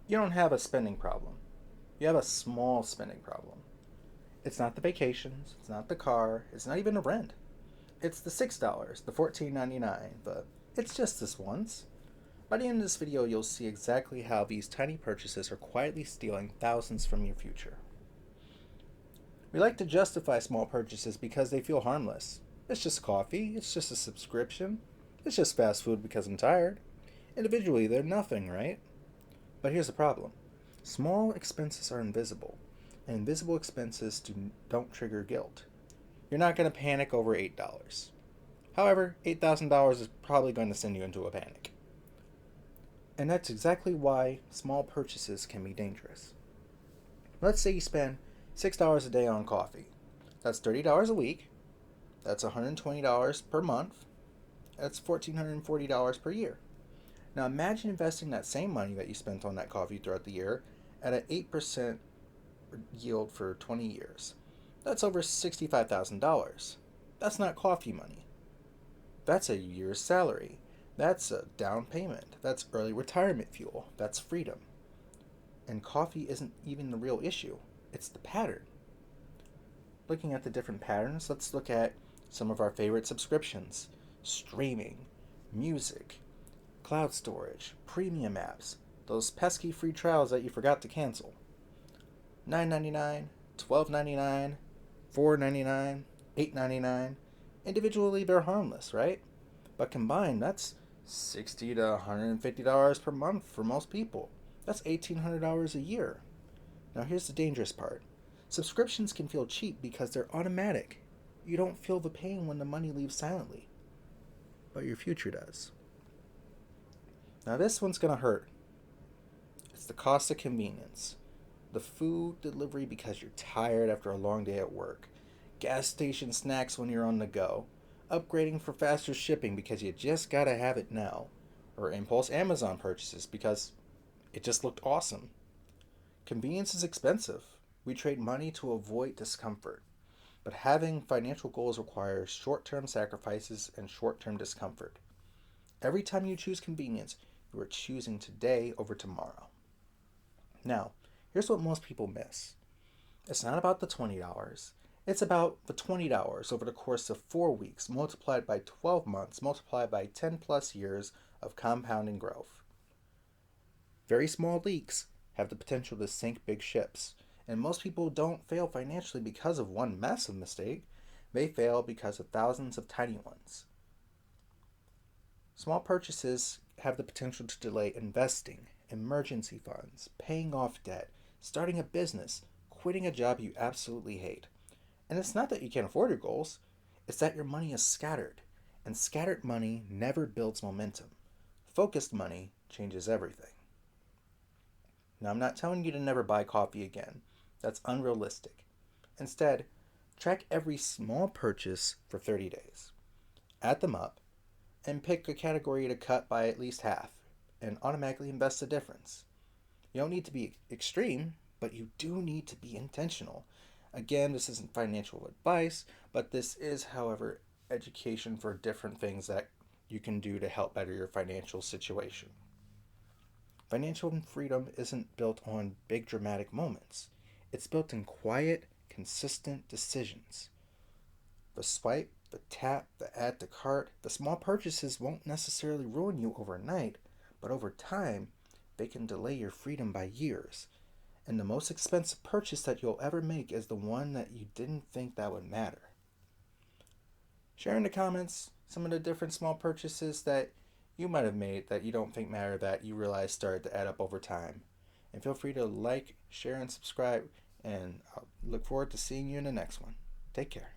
You don't have a spending problem. You have a small spending problem. It's not the vacations, it's not the car, it's not even the rent. It's the $6, the $14.99, the it's just this once. By the end of this video, you'll see exactly how these tiny purchases are quietly stealing thousands from your future. We like to justify small purchases because they feel harmless. It's just coffee, it's just a subscription, it's just fast food because I'm tired. Individually, they're nothing, right? But here's the problem: small expenses are invisible, and invisible expenses don't trigger guilt. You're not going to panic over $8. However, $8,000 is probably going to send you into a panic. And that's exactly why small purchases can be dangerous. Let's say you spend $6 a day on coffee. That's $30 a week. That's $120 per month. That's $1,440 per year. Now imagine investing that same money that you spent on that coffee throughout the year at an 8% yield for 20 years. That's over $65,000. That's not coffee money. That's a year's salary. That's a down payment. That's early retirement fuel. That's freedom. And coffee isn't even the real issue, it's the pattern. Looking at the different patterns, let's look at some of our favorite subscriptions: streaming, music, cloud storage, premium apps, those pesky free trials that you forgot to cancel. $9.99, $12.99, $4.99, $8.99. Individually, they're harmless, right? But combined, that's $60 to $150 per month for most people. That's $1,800 a year. Now, here's the dangerous part: subscriptions can feel cheap because they're automatic. You don't feel the pain when the money leaves silently, but your future does. Now, this one's gonna hurt. It's the cost of convenience. The food delivery because you're tired after a long day at work, gas station snacks when you're on the go, upgrading for faster shipping because you just gotta have it now, or impulse Amazon purchases because it just looked awesome. Convenience is expensive. We trade money to avoid discomfort. But having financial goals requires short term sacrifices and short term discomfort. Every time you choose convenience, you are choosing today over tomorrow. Now, here's what most people miss: it's not about the $20, it's about the $20 over the course of 4 weeks, multiplied by 12 months, multiplied by 10 plus years of compounding growth. Very small leaks have the potential to sink big ships. And most people don't fail financially because of one massive mistake, they fail because of thousands of tiny ones. Small purchases have the potential to delay investing, emergency funds, paying off debt, starting a business, quitting a job you absolutely hate. And it's not that you can't afford your goals, it's that your money is scattered. And scattered money never builds momentum. Focused money changes everything. Now, I'm not telling you to never buy coffee again. That's unrealistic. Instead, track every small purchase for 30 days. Add them up and pick a category to cut by at least half and automatically invest the difference. You don't need to be extreme, but you do need to be intentional. Again, this isn't financial advice, but this is, however, education for different things that you can do to help better your financial situation. Financial freedom isn't built on big dramatic moments. It's built in quiet, consistent decisions. The swipe, the tap, the add to cart, the small purchases won't necessarily ruin you overnight, but over time, they can delay your freedom by years. And the most expensive purchase that you'll ever make is the one that you didn't think that would matter. Share in the comments some of the different small purchases that you might have made that you don't think matter that you realize started to add up over time. And feel free to like, share, and subscribe. And I'll look forward to seeing you in the next one. Take care.